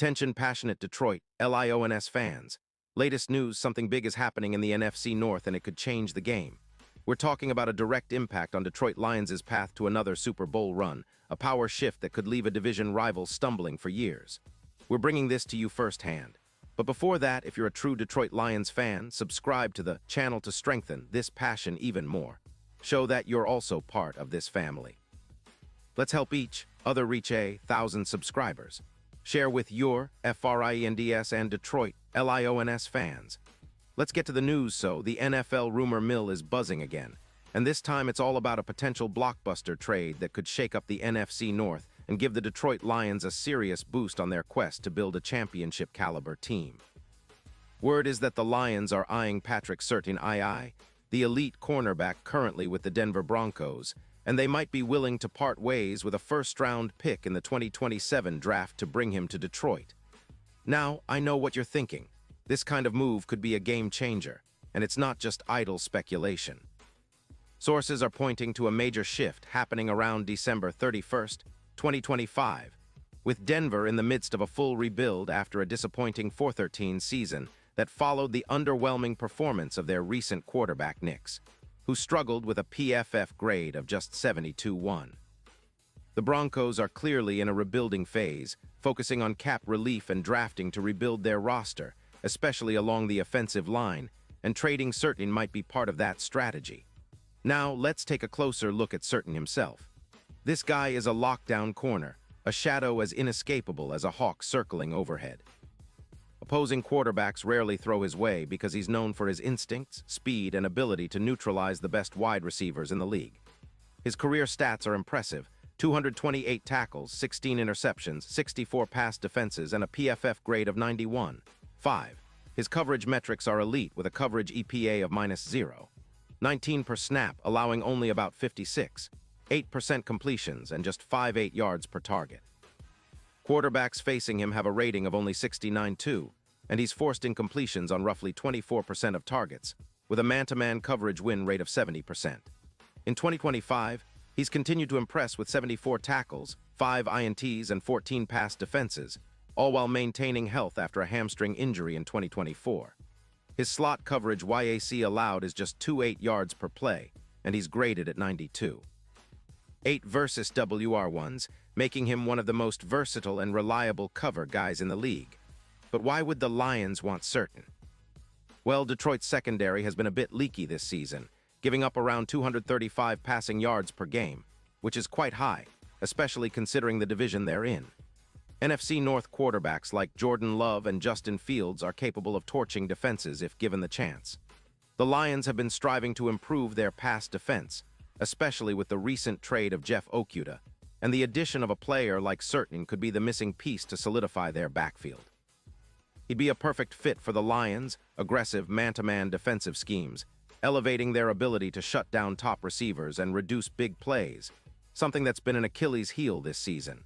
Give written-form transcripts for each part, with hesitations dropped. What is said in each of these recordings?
Attention passionate Detroit, Lions fans. Latest news, something big is happening in the NFC North and it could change the game. We're talking about a direct impact on Detroit Lions' path to another Super Bowl run, a power shift that could leave a division rival stumbling for years. We're bringing this to you firsthand. But before that, if you're a true Detroit Lions fan, subscribe to the channel to strengthen this passion even more. Show that you're also part of this family. Let's help each other reach 1,000 subscribers. Share with your FRIENDS and Detroit LIONS fans. Let's get to the news. So, the NFL rumor mill is buzzing again. And this time it's all about a potential blockbuster trade that could shake up the NFC North and give the Detroit Lions a serious boost on their quest to build a championship-caliber team. Word is that the Lions are eyeing Patrick Surtain, the elite cornerback currently with the Denver Broncos, and they might be willing to part ways with a first-round pick in the 2027 draft to bring him to Detroit. Now, I know what you're thinking. This kind of move could be a game-changer, and it's not just idle speculation. Sources are pointing to a major shift happening around December 31st, 2025, with Denver in the midst of a full rebuild after a disappointing 4-13 season that followed the underwhelming performance of their recent quarterback Knicks, who struggled with a PFF grade of just 72-1. The Broncos are clearly in a rebuilding phase, focusing on cap relief and drafting to rebuild their roster, especially along the offensive line, and trading Surtain might be part of that strategy. Now, let's take a closer look at Surtain himself. This guy is a lockdown corner, a shadow as inescapable as a hawk circling overhead. Opposing quarterbacks rarely throw his way because he's known for his instincts, speed, and ability to neutralize the best wide receivers in the league. His career stats are impressive: 228 tackles, 16 interceptions, 64 pass defenses, and a PFF grade of 91.5. His coverage metrics are elite with a coverage EPA of -0. 19 per snap, allowing only about 56. 8% completions, and just 5.8 yards per target. Quarterbacks facing him have a rating of only 69.2, and he's forced incompletions on roughly 24% of targets, with a man-to-man coverage win rate of 70%. In 2025, he's continued to impress with 74 tackles, 5 INTs, and 14 pass defenses, all while maintaining health after a hamstring injury in 2024. His slot coverage YAC allowed is just 2.8 yards per play, and he's graded at 92. 8 versus WR1s, making him one of the most versatile and reliable cover guys in the league. But why would the Lions want Surtain? Well, Detroit's secondary has been a bit leaky this season, giving up around 235 passing yards per game, which is quite high, especially considering the division they're in. NFC North quarterbacks like Jordan Love and Justin Fields are capable of torching defenses if given the chance. The Lions have been striving to improve their pass defense, especially with the recent trade of Jeff Okudah, and the addition of a player like Surtain could be the missing piece to solidify their backfield. He'd be a perfect fit for the Lions' aggressive man-to-man defensive schemes, elevating their ability to shut down top receivers and reduce big plays, something that's been an Achilles heel this season.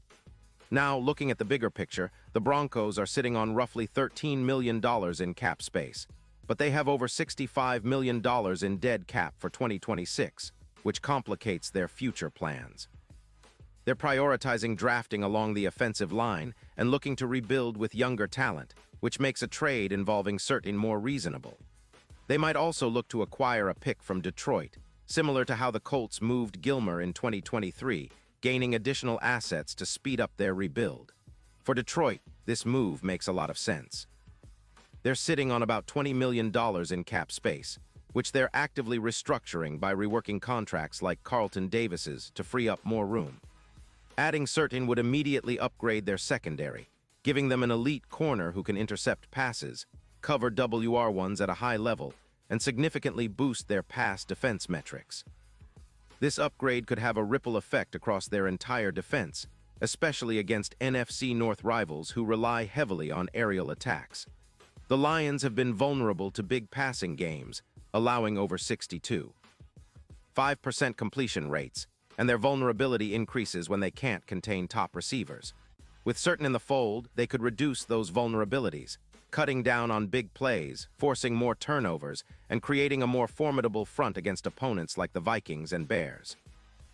Now, looking at the bigger picture, the Broncos are sitting on roughly $13 million in cap space, but they have over $65 million in dead cap for 2026, which complicates their future plans. They're prioritizing drafting along the offensive line and looking to rebuild with younger talent, which makes a trade involving Surtain more reasonable. They might also look to acquire a pick from Detroit, similar to how the Colts moved Gilmore in 2023, gaining additional assets to speed up their rebuild. For Detroit, this move makes a lot of sense. They're sitting on about $20 million in cap space, which they're actively restructuring by reworking contracts like Carlton Davis's to free up more room. Adding Surtain would immediately upgrade their secondary, giving them an elite corner who can intercept passes, cover WR1s at a high level, and significantly boost their pass defense metrics. This upgrade could have a ripple effect across their entire defense, especially against NFC North rivals who rely heavily on aerial attacks. The Lions have been vulnerable to big passing games, allowing over 62.5% completion rates, and their vulnerability increases when they can't contain top receivers. With Surtain in the fold, they could reduce those vulnerabilities, cutting down on big plays, forcing more turnovers, and creating a more formidable front against opponents like the Vikings and Bears.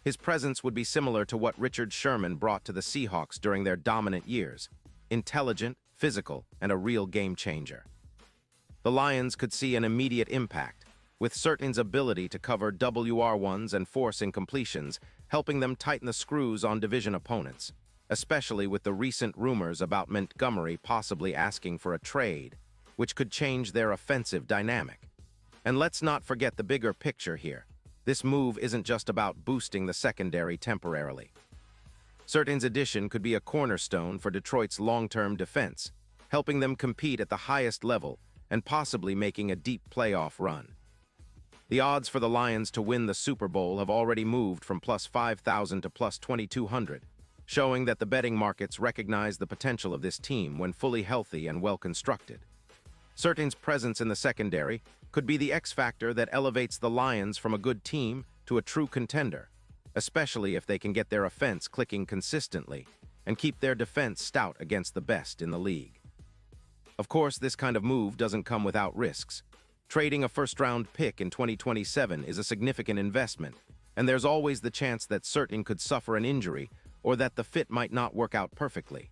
His presence would be similar to what Richard Sherman brought to the Seahawks during their dominant years: intelligent, physical, and a real game changer. The Lions could see an immediate impact, with Certain's ability to cover WR1s and force incompletions, helping them tighten the screws on division opponents, especially with the recent rumors about Montgomery possibly asking for a trade, which could change their offensive dynamic. And let's not forget the bigger picture here. This move isn't just about boosting the secondary temporarily. Certain's addition could be a cornerstone for Detroit's long-term defense, helping them compete at the highest level and possibly making a deep playoff run. The odds for the Lions to win the Super Bowl have already moved from plus 5,000 to plus 2,200, showing that the betting markets recognize the potential of this team when fully healthy and well-constructed. Certain's presence in the secondary could be the X factor that elevates the Lions from a good team to a true contender, especially if they can get their offense clicking consistently and keep their defense stout against the best in the league. Of course, this kind of move doesn't come without risks. Trading a first-round pick in 2027 is a significant investment, and there's always the chance that Certain could suffer an injury or that the fit might not work out perfectly.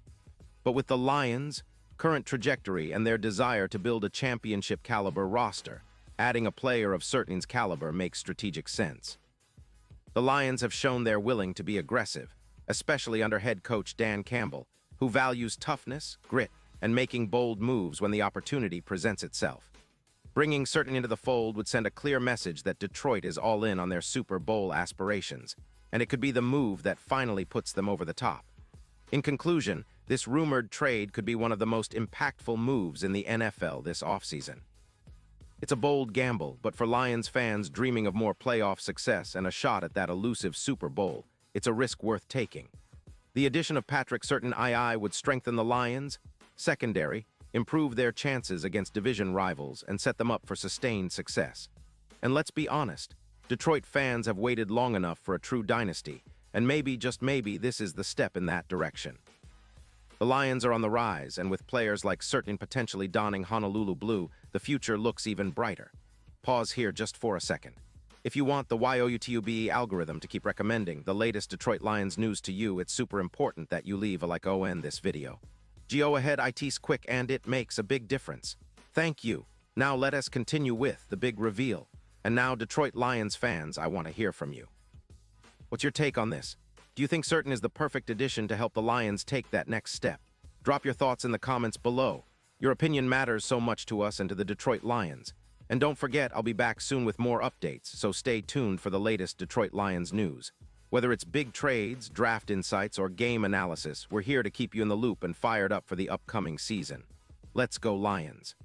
But with the Lions' current trajectory and their desire to build a championship-caliber roster, adding a player of Certain's caliber makes strategic sense. The Lions have shown they're willing to be aggressive, especially under head coach Dan Campbell, who values toughness, grit, and making bold moves when the opportunity presents itself. Bringing Certain into the fold would send a clear message that Detroit is all in on their Super Bowl aspirations, and it could be the move that finally puts them over the top. In conclusion, this rumored trade could be one of the most impactful moves in the NFL this offseason. It's a bold gamble, but for Lions fans dreaming of more playoff success and a shot at that elusive Super Bowl, it's a risk worth taking. The addition of Patrick Certain II would strengthen the Lions' secondary, improve their chances against division rivals, and set them up for sustained success. And let's be honest, Detroit fans have waited long enough for a true dynasty, and maybe, just maybe, this is the step in that direction. The Lions are on the rise, and with players like Certain potentially donning Honolulu blue, the future looks even brighter. Pause here just for a second. If you want the YOUTUBE algorithm to keep recommending the latest Detroit Lions news to you, it's super important that you leave a like on this video. Go ahead, it's quick and it makes a big difference. Thank you. Now let us continue with the big reveal. And now, Detroit Lions fans, I want to hear from you. What's your take on this? Do you think Certain is the perfect addition to help the Lions take that next step? Drop your thoughts in the comments below. Your opinion matters so much to us and to the Detroit Lions. And don't forget, I'll be back soon with more updates, so stay tuned for the latest Detroit Lions news. Whether it's big trades, draft insights, or game analysis, we're here to keep you in the loop and fired up for the upcoming season. Let's go Lions!